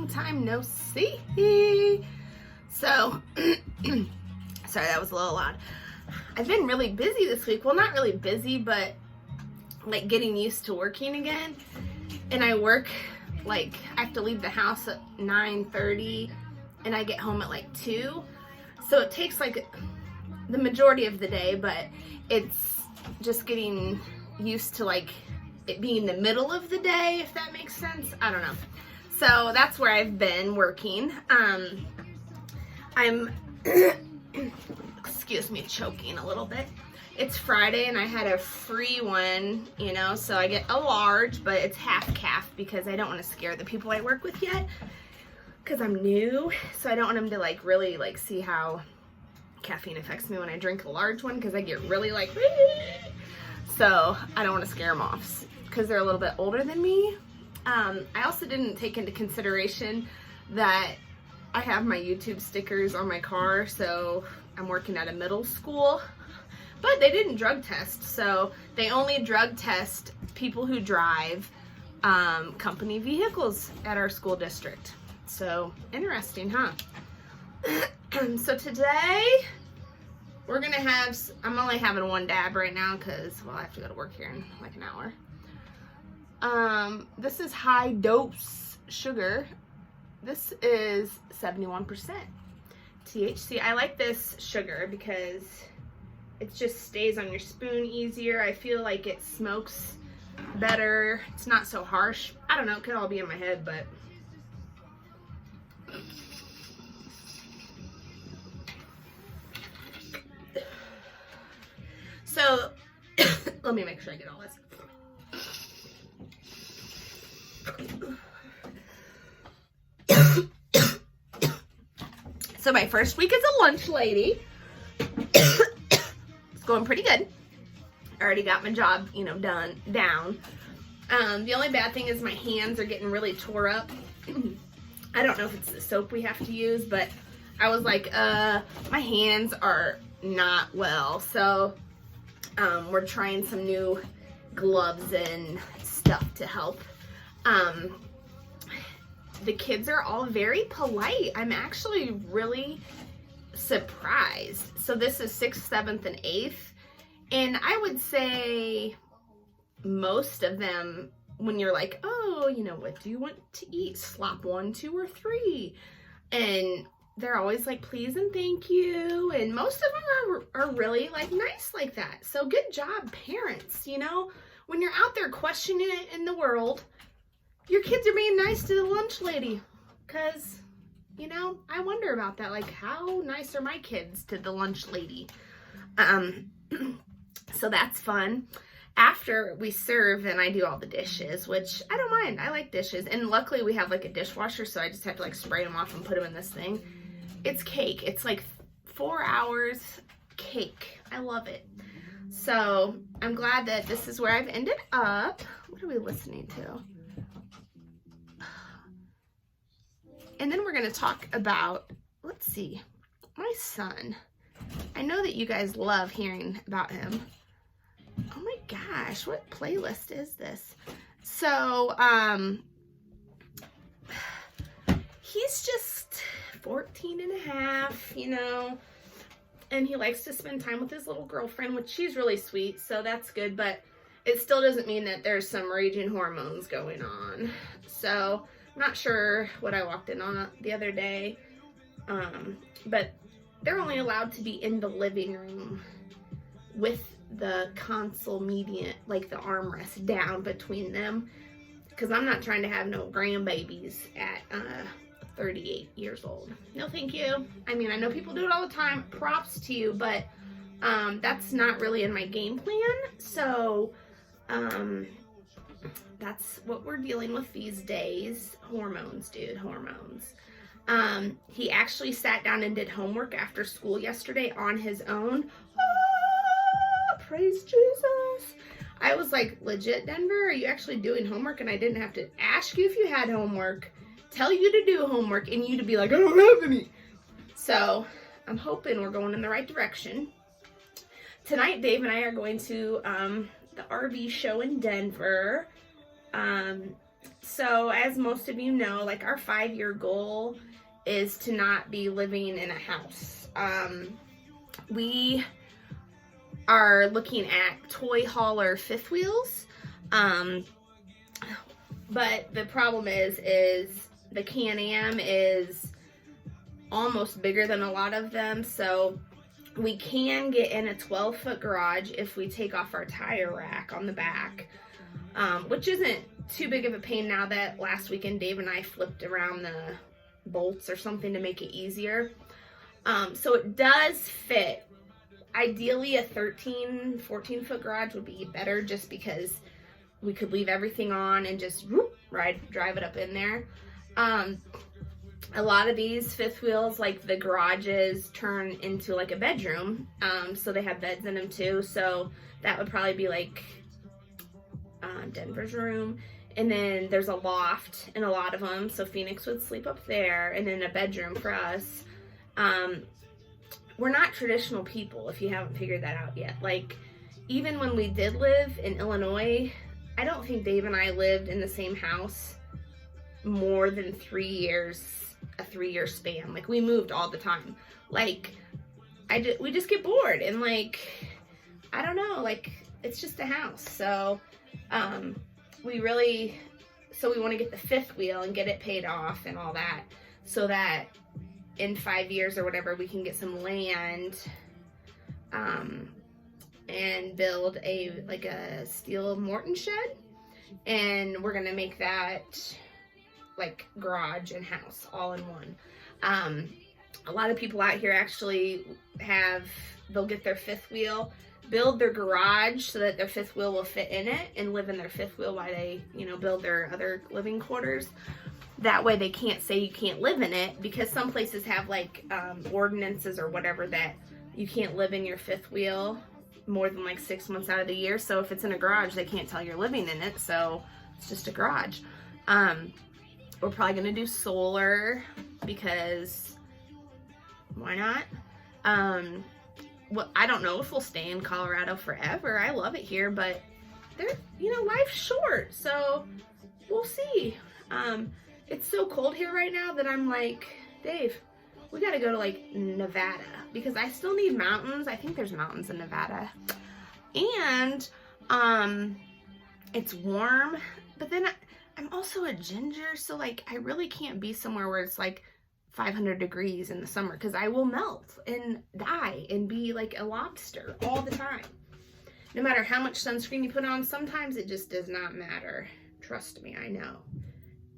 long time no see. So, sorry, that was a little loud. I've been really busy this week. Well, not really busy, but like getting used to working again. And I work, like, I have to leave the house at 9:30 and I get home at like 2. So it takes like the majority of the day, but it's just getting used to like it being the middle of the day, if that makes sense. I don't know. So that's where I've been working. I'm excuse me, choking a little bit. It's Friday and I had a free one, you know, so I get a large, but it's half calf because I don't want to scare the people I work with yet because I'm new. So I don't want them to like really like see how caffeine affects me when I drink a large one because I get really like, so I don't want to scare them off because they're a little bit older than me. I also didn't take into consideration that I have my YouTube stickers on my car, so I'm working at a middle school, but they didn't drug test, so they only drug test people who drive company vehicles at our school district. So interesting, huh? So today we're gonna have, I'm only having one dab right now because, well, I have to go to work here in like an hour. This is high dose sugar. This is 71% THC. I like this sugar because it just stays on your spoon easier. I feel like it smokes better. It's not so harsh. I don't know, it could all be in my head, but so let me make sure I get all this. So my first week as a lunch lady, it's going pretty good. I already got my job, you know, down. The only bad thing is my hands are getting really tore up. I don't know if it's the soap we have to use, but I was like, my hands are not well. So we're trying some new gloves and stuff to help. The kids are all very polite. I'm actually really surprised. So this is 6th, 7th, and 8th. And I would say most of them, when you're like, oh, you know, what do you want to eat? Slop 1, 2, or 3. And they're always like, please and thank you. And most of them are really like nice like that. So good job, parents. You know, when you're out there questioning it in the world, your kids are being nice to the lunch lady. Because, you know, I wonder about that. Like, how nice are my kids to the lunch lady? So that's fun. After we serve, then I do all the dishes, which I don't mind. I like dishes. And luckily we have like a dishwasher, so I just have to like spray them off and put them in this thing. It's cake. It's like 4 hours cake. I love it. So I'm glad that this is where I've ended up. What are we listening to? And then we're going to talk about, let's see, my son. I know that you guys love hearing about him. Oh my gosh, what playlist is this? So, he's just 14 and a half, you know, and he likes to spend time with his little girlfriend, which she's really sweet, so that's good, but it still doesn't mean that there's some raging hormones going on. So I'm not sure what I walked in on the other day, but they're only allowed to be in the living room with the console median, like the armrest down between them, because I'm not trying to have no grandbabies at 38 years old. No thank you. I mean, I know people do it all the time, props to you, but that's not really in my game plan. So that's what we're dealing with these days. Hormones, dude, hormones. He actually sat down and did homework after school yesterday on his own. Praise Jesus. I was like, legit, Denver, are you actually doing homework? And I didn't have to ask you if you had homework, tell you to do homework, and you to be like, I don't have any. So I'm hoping we're going in the right direction. Tonight, Dave and I are going to the RV show in Denver. So as most of you know, like our 5-year goal is to not be living in a house. We are looking at toy hauler fifth wheels. But the problem is the Can-Am is almost bigger than a lot of them. So we can get in a 12-foot garage if we take off our tire rack on the back, which isn't too big of a pain now that last weekend Dave and I flipped around the bolts or something to make it easier. So it does fit. Ideally a 14-foot garage would be better, just because we could leave everything on and just whoop, drive it up in there. A lot of these fifth wheels, like the garages, turn into like a bedroom, so they have beds in them too. So that would probably be like Denver's room, and then there's a loft in a lot of them, so Phoenix would sleep up there, and then a bedroom for us. We're not traditional people, if you haven't figured that out yet. Like, even when we did live in Illinois, I don't think Dave and I lived in the same house more than 3 years, a 3-year span. Like, we moved all the time. Like, we just get bored, and like, I don't know, like, it's just a house. So we want to get the fifth wheel and get it paid off and all that, so that in 5 years or whatever we can get some land and build a steel Morton shed, and we're gonna make that like garage and house all in one. A lot of people out here actually they'll get their fifth wheel, build their garage so that their fifth wheel will fit in it, and live in their fifth wheel while they, build their other living quarters. That way they can't say you can't live in it, because some places have like ordinances or whatever that you can't live in your fifth wheel more than like 6 months out of the year. So if it's in a garage, they can't tell you're living in it, so it's just a garage. We're probably gonna do solar, because why not? I don't know if we'll stay in Colorado forever. I love it here, but life's short, so we'll see. It's so cold here right now that I'm like, Dave, we gotta go to like Nevada, because I still need mountains. I think there's mountains in Nevada. And it's warm, but then I'm also a ginger, so like I really can't be somewhere where it's like 500 degrees in the summer, because I will melt and die and be like a lobster all the time. No matter how much sunscreen you put on, sometimes it just does not matter. Trust me, I know.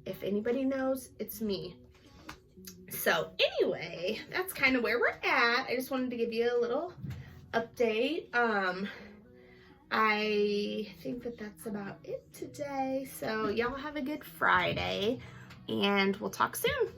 If anybody knows, it's me. So anyway, that's kind of where we're at. I just wanted to give you a little update. I think that's about it today. So y'all have a good Friday, and we'll talk soon.